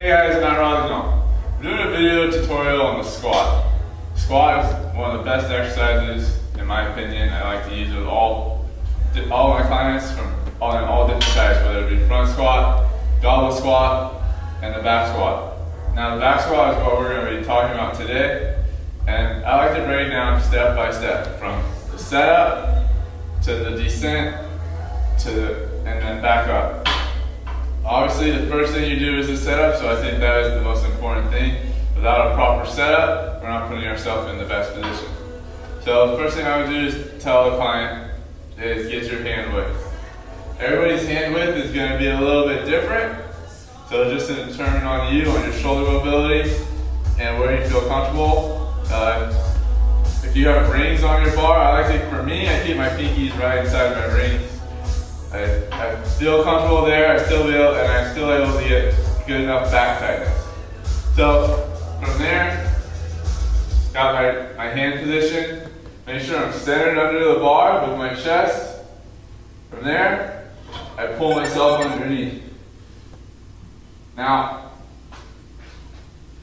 Hey guys, Matt Rosno. I'm doing a video tutorial on the squat. Squat is one of the best exercises, in my opinion. I like to use it with all my clients on all different types, whether it be front squat, goblet squat, and the back squat. Now the back squat is what we're going to be talking about today, and I like to break it down step by step, from the setup to the descent and then back up. Obviously, the first thing you do is the setup, so I think that is the most important thing. Without a proper setup, we're not putting ourselves in the best position. So the first thing I would do is tell the client is get your hand width. Everybody's hand width is going to be a little bit different, so just to determine on you, on your shoulder mobility, and where you feel comfortable. If you have rings on your bar, for me, I keep my pinkies right inside my rings. I feel comfortable there, and I'm still able to get good enough back tightness. So from there, got my hand position. Make sure I'm centered under the bar with my chest. From there, I pull myself underneath. Now,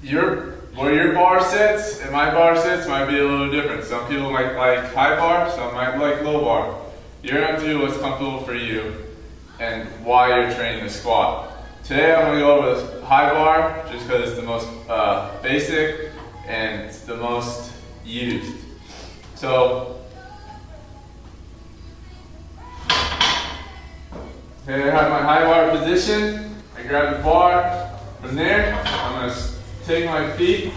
where your bar sits and my bar sits might be a little different. Some people might like high bar, some might like low bar. You're going to do what's comfortable for you and why you're training the squat. Today I'm going to go over the high bar just because it's the most basic and it's the most used. So, okay, I have my high bar position. I grab the bar. From there, I'm going to take my feet,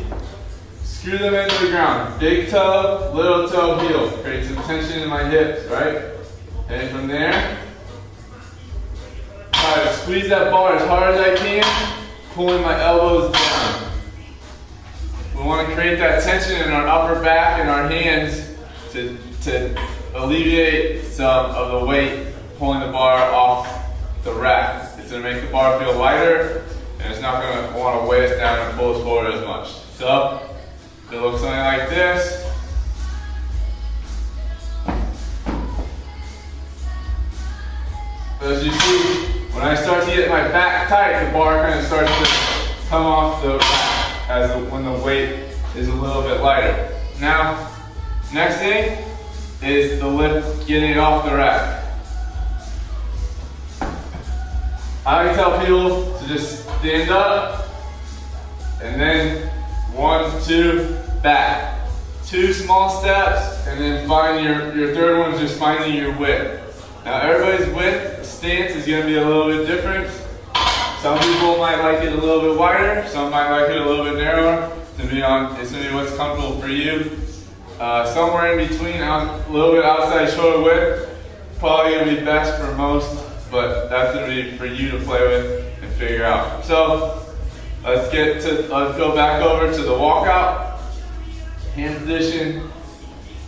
screw them into the ground. Big toe, little toe, heel. Create some tension in my hips, right? And from there, try to squeeze that bar as hard as I can, pulling my elbows down. We want to create that tension in our upper back and our hands to alleviate some of the weight pulling the bar off the rack. It's going to make the bar feel lighter, and it's not going to want to weigh us down and pull us forward as much. So, it looks something like this. So as you see, when I start to get my back tight, the bar kind of starts to come off the rack when the weight is a little bit lighter. Now, next thing is the lift, getting it off the rack. I like to tell people to just stand up and then 1, 2, back. 2 small steps, and then find your third one is just finding your width. Now everybody's width stance is going to be a little bit different. Some people might like it a little bit wider, some might like it a little bit narrower. It's going to be what's comfortable for you. Somewhere in between, a little bit outside shoulder width, probably going to be best for most, but that's going to be for you to play with and figure out. So let's go back over to the walkout. Hand position,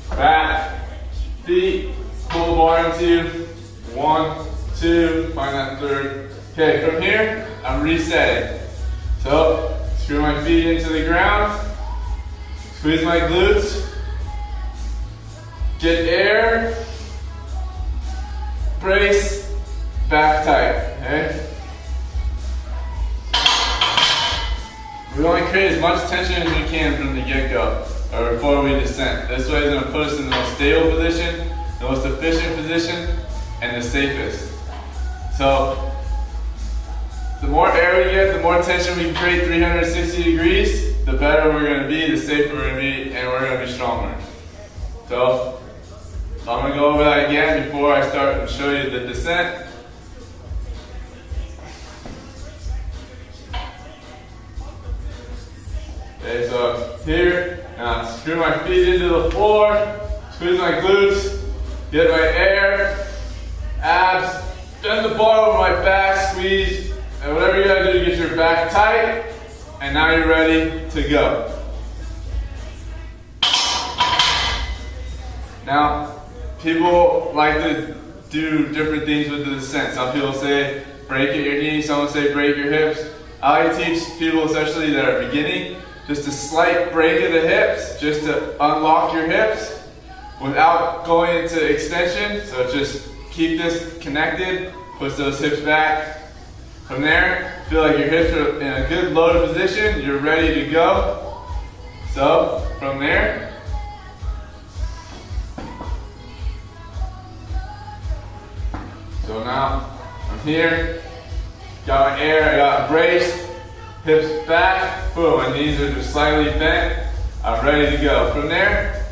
back, feet, pull the bar into 1, 2, find that third. Okay, from here, I'm resetting. So, screw my feet into the ground, squeeze my glutes, get air, brace, back tight, okay? We want to create as much tension as we can from the get-go, or before we descend. This way is going to put us in the most stable position, the most efficient position, and the safest. So, the more air we get, the more tension we can create 360 degrees, the better we're going to be, the safer we're going to be, and we're going to be stronger. So, I'm going to go over that again before I start and show you the descent. Okay, so here, now screw my feet into the floor, squeeze my glutes, get my air, abs, bend the bar over my back, squeeze, and whatever you gotta do to get your back tight, and now you're ready to go. Now, people like to do different things with the descent. Some people say break at your knees, some say break your hips. I like to teach people, especially that are beginning, just a slight break of the hips, just to unlock your hips without going into extension. So just keep this connected, push those hips back. From there, feel like your hips are in a good loaded position, you're ready to go. So from there, so now I'm here, got my air, I got braced, hips back, boom, my knees are just slightly bent, I'm ready to go. From there,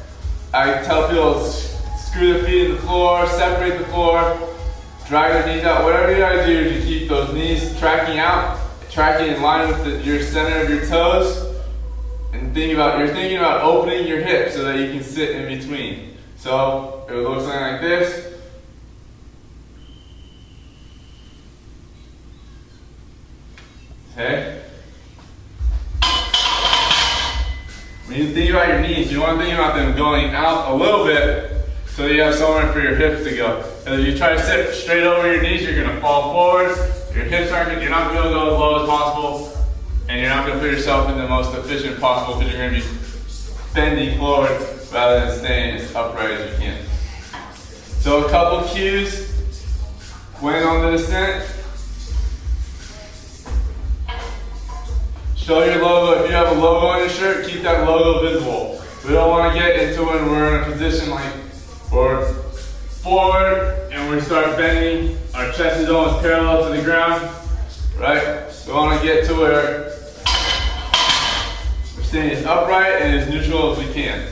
I tell people screw the feet in the floor, separate the floor, drag your knees out, whatever you gotta do to keep those knees tracking out, tracking in line with your center of your toes, and you're thinking about opening your hips so that you can sit in between. So it would look something like this. Okay. When you think about your knees, you want to think about them going out a little bit so that you have somewhere for your hips to go. And if you try to sit straight over your knees, you're going to fall forward. Your hips you're not going to go as low as possible, and you're not going to put yourself in the most efficient possible because you're going to be bending forward rather than staying as upright as you can. So a couple cues when on the descent. Show your logo. If you have a logo on your shirt, keep that logo visible. We don't want to get into when we're in a position like we're forward and we start bending. Our chest is almost parallel to the ground, right? We want to get to where we're staying as upright and as neutral as we can.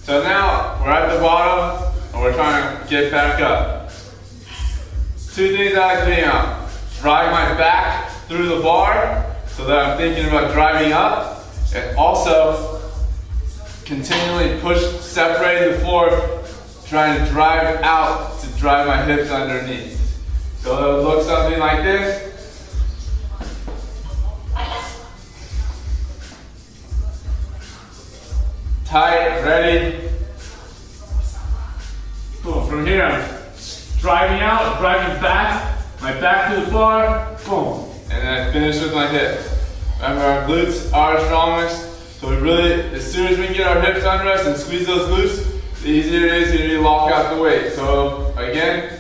So now we're at the bottom and we're trying to get back up. Two things I like doing now. Drive my back through the bar so that I'm thinking about driving up, and also continually push, separating the floor, trying to drive out to drive my hips underneath. So it would look something like this. Tight, ready. Boom. From here, I'm driving out, driving back, my back to the floor, boom. And then I finish with my hips. Remember, our glutes are strongest, so we really, as soon as we can get our hips under us and squeeze those glutes, the easier it is to lock out the weight. So again,